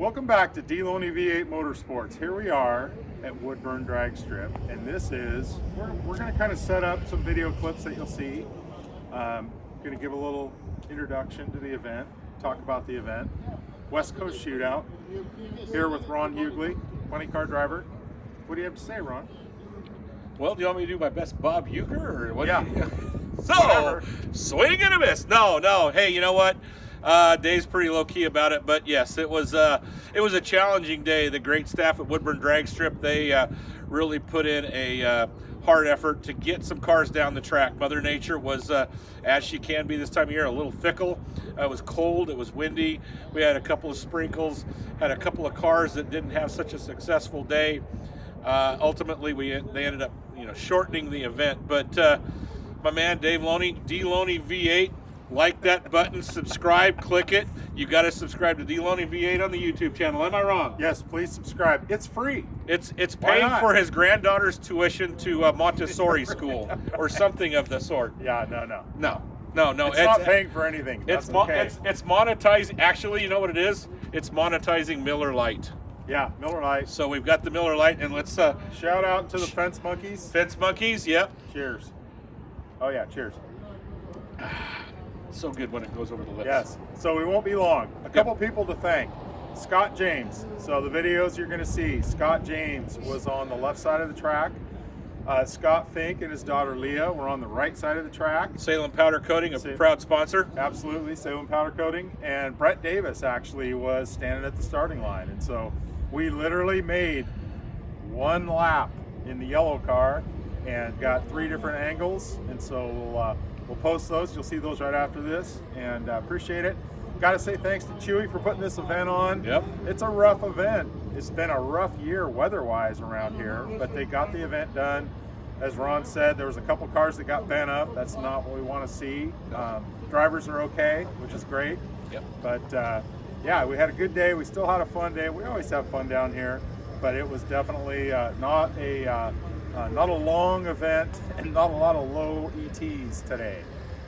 Welcome back to D. Loney V8 Motorsports. Here we are at Woodburn Dragstrip, and this is, we're going to kind of set up some video clips that you'll see. Going to give a little introduction to the event, talk about the event. West Coast Shootout, here with Ron Hughley, 20 car driver. What do you have to say, Ron? Well, do you want me to do my best Bob Uecker, or what? Yeah. So, Whatever. Swing and a miss. No. Hey, you know what? Dave's pretty low key about it, but yes, it was a challenging day. The great staff at Woodburn Dragstrip, they really put in a hard effort to get some cars down the track. Mother Nature was, as she can be this time of year, a little fickle. It was cold, it was windy. We had a couple of sprinkles, had a couple of cars that didn't have such a successful day. Ultimately, they ended up, shortening the event. But my man Dave Loney, D Loney V8. Like that button, subscribe, click it. You got to subscribe to D Loney V8 on the YouTube channel. Am I wrong? Yes, please subscribe. It's free. It's paying for his granddaughter's tuition to Montessori school or something of the sort. Yeah, no. No. It's not paying for anything. It's monetizing. Actually, you know what it is? It's monetizing Miller Lite. Yeah, Miller Lite. So we've got the Miller Lite, and let's shout out to the Fence Monkeys. Fence Monkeys, yep. Cheers. Oh yeah, cheers. So good when it goes over the lips. Yes, so we won't be long. A couple people to thank. Scott James. So the videos you're going to see, Scott James was on the left side of the track. Scott Fink and his daughter Leah were on the right side of the track. Salem Powder Coating, a proud sponsor. Absolutely, Salem Powder Coating. And Brett Davis actually was standing at the starting line. And so we literally made one lap in the yellow car and got 3 different angles. And so we'll post those. You'll see those right after this, and appreciate it. Got to say thanks to Chewy for putting this event on. Yep. It's a rough event. It's been a rough year weather-wise around here, but they got the event done. As Ron said, there was a couple cars that got bent up. That's not what we want to see. Drivers are okay, which is great. Yep. But yeah, we had a good day. We still had a fun day. We always have fun down here, but it was definitely not a long event and not a lot of low ETs today.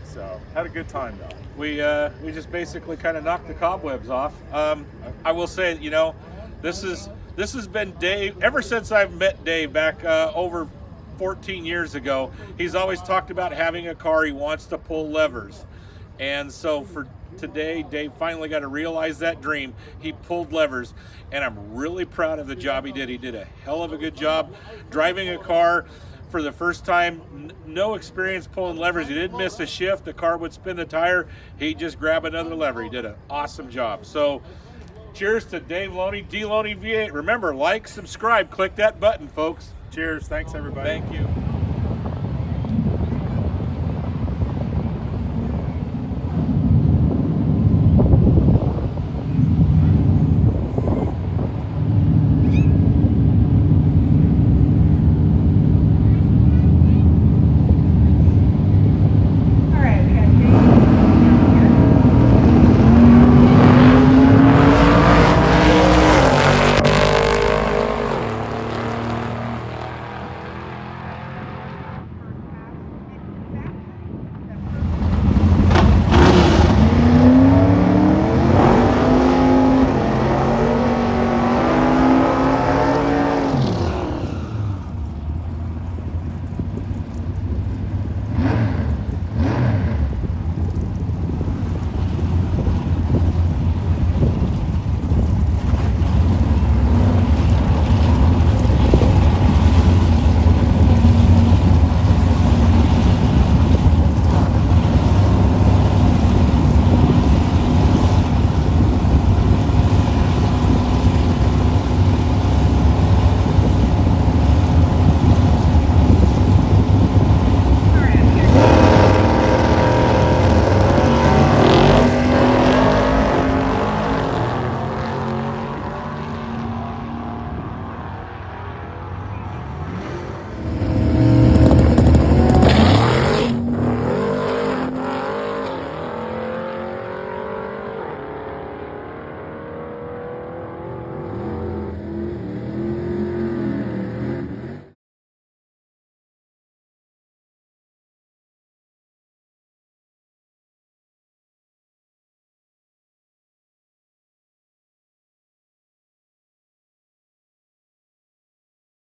So had a good time though. We just basically kind of knocked the cobwebs off. I will say, this has been Dave ever since I've met Dave back over 14 years ago. He's always talked about having a car he wants to pull levers, and so for today, Dave finally got to realize that dream. He pulled levers, and I'm really proud of the job he did. He did a hell of a good job driving a car for the first time. No experience pulling levers. He didn't miss a shift. The car would spin the tire. He'd just grab another lever. He did an awesome job. So cheers to Dave Loney, D Loney V8. Remember, like, subscribe, click that button, folks. Cheers. Thanks, everybody. Thank you.